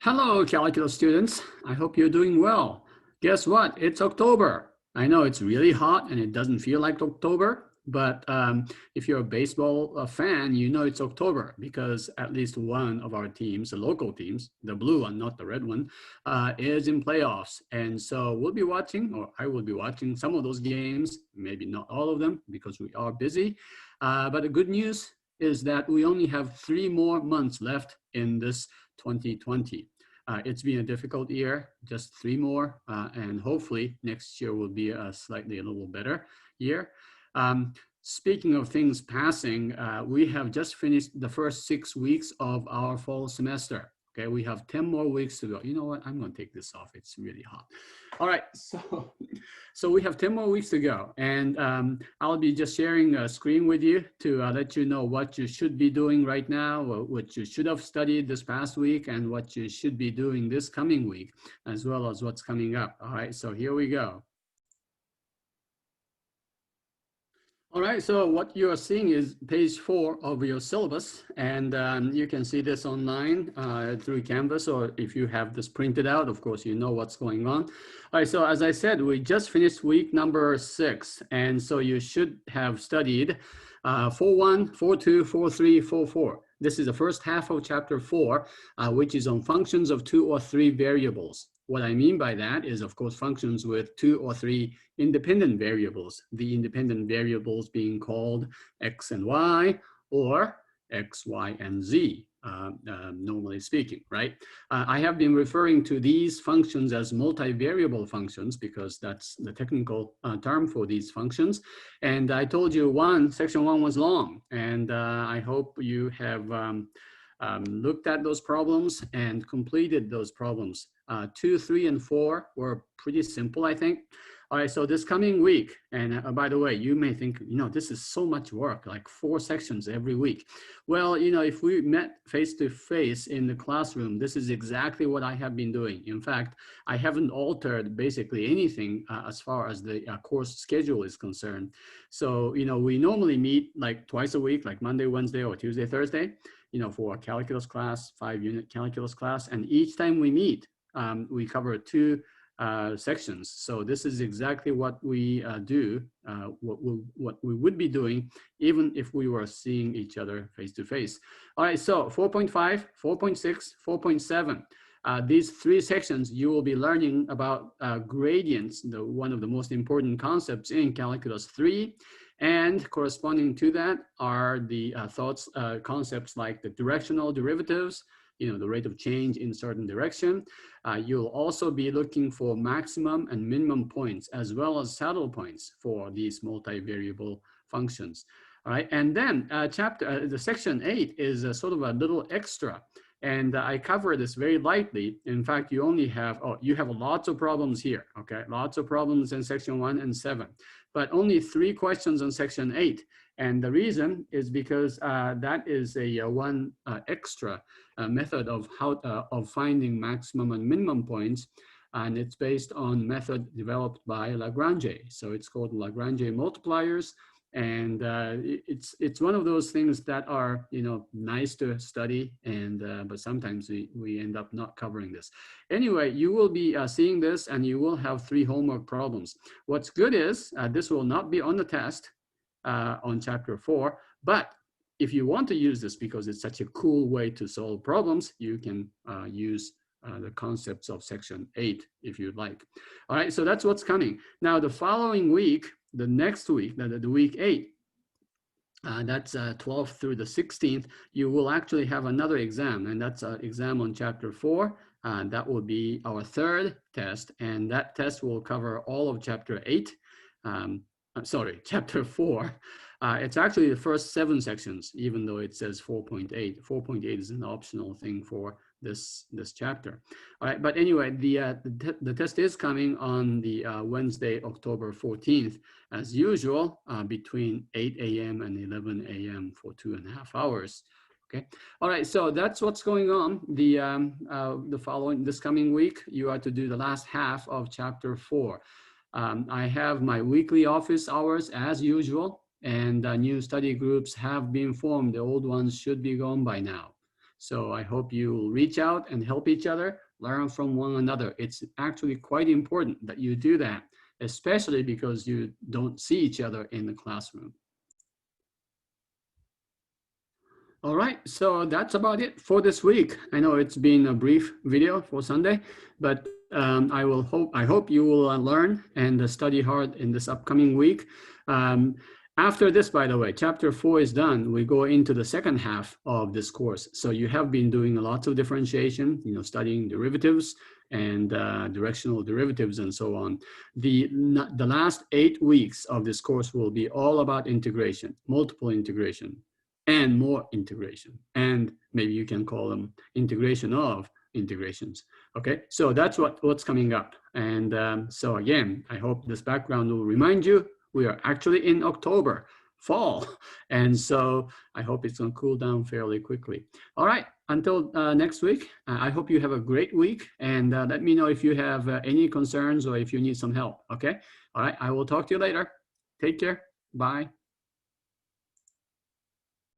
Hello, calculus students. I hope you're doing well. Guess what? It's October. I know it's really hot and it doesn't feel like October, but if you're a baseball fan, you know it's October because at least one of our teams, the local teams, the blue one, not the red one, is in playoffs. And so we'll be watching, or I will be watching some of those games, maybe not all of them because we are busy. But the good news is that we only have 3 more months left in this 2020. It's been a difficult year, just 3 more, and hopefully next year will be a little better year. Speaking of things passing, we have just finished the first 6 weeks of our fall semester. Okay, we have 10 more weeks to go. You know what? I'm going to take this off. It's really hot. All right, so we have 10 more weeks to go, and I'll be just sharing a screen with you to let you know what you should be doing right now, what you should have studied this past week, and what you should be doing this coming week, as well as what's coming up. All right, so here we go. All right, so what you are seeing is page 4 of your syllabus, and you can see this online through Canvas, or if you have this printed out, of course, you know what's going on. All right, so as I said, we just finished week number 6, and so you should have studied 4.1, 4.2, 4.3, 4.4. This is the first half of chapter 4, which is on functions of 2 or 3 variables. What I mean by that is, of course, functions with 2 or 3 independent variables, the independent variables being called x and y, or x, y, and z, normally speaking, right? I have been referring to these functions as multivariable functions because that's the technical term for these functions. And I told you section 1 was long, and I hope you have looked at those problems and completed those problems. 2, 3, and 4 were pretty simple, I think. All right, so this coming week, and by the way, you may think, this is so much work, like 4 sections every week. Well, if we met face-to-face in the classroom, this is exactly what I have been doing. In fact, I haven't altered basically anything as far as the course schedule is concerned. So, we normally meet like twice a week, like Monday, Wednesday, or Tuesday, Thursday, for a calculus class, 5-unit calculus class. And each time we meet, we cover 2 sections. So this is exactly what we do, what we would be doing, even if we were seeing each other face to face. All right, so 4.5, 4.6, 4.7. These 3 sections, you will be learning about gradients, one of the most important concepts in Calculus 3. And corresponding to that are the concepts like the directional derivatives, the rate of change in certain direction. You'll also be looking for maximum and minimum points, as well as saddle points for these multivariable functions. All right, and then the section 8 is sort of a little extra. And I cover this very lightly. In fact, you only have, you have lots of problems here, okay? Lots of problems in section 1 and 7, but only 3 questions on section 8. And the reason is because that is a one extra method of of finding maximum and minimum points, and it's based on method developed by Lagrange. So it's called Lagrange multipliers, and it's one of those things that are nice to study, and but sometimes we end up not covering this. Anyway, you will be seeing this, and you will have 3 homework problems. What's good is this will not be on the test on chapter 4, but if you want to use this because it's such a cool way to solve problems, you can use the concepts of section 8 if you'd like. All right, so that's what's coming. Now the following week, the next week, the week 8, that's 12th through the 16th, you will actually have another exam, and that's an exam on chapter 4. That will be our 3rd test, and that test will cover all of chapter 8. Sorry, chapter 4. It's actually the first 7 sections, even though it says 4.8. 4.8 is an optional thing for this chapter. All right, but anyway, the test is coming on the Wednesday, October 14th, as usual, between 8 a.m. and 11 a.m. for 2.5 hours. Okay. All right. So that's what's going on. This coming week, you are to do the last half of chapter 4. I have my weekly office hours as usual, and new study groups have been formed. The old ones should be gone by now. So I hope you will reach out and help each other, learn from one another. It's actually quite important that you do that, especially because you don't see each other in the classroom. All right, so that's about it for this week. I know it's been a brief video for Sunday, but I hope you will learn and study hard in this upcoming week. After this, by the way, chapter 4 is done. We go into the second half of this course. So you have been doing lots of differentiation, studying derivatives and directional derivatives and so on. The last 8 weeks of this course will be all about integration, multiple integration, and more integration. And maybe you can call them integration of integrations. Okay, so that's what's coming up. And so again, I hope this background will remind you we are actually in October, fall. And so I hope it's gonna cool down fairly quickly. All right, until next week, I hope you have a great week, and let me know if you have any concerns or if you need some help, okay? All right, I will talk to you later. Take care, bye.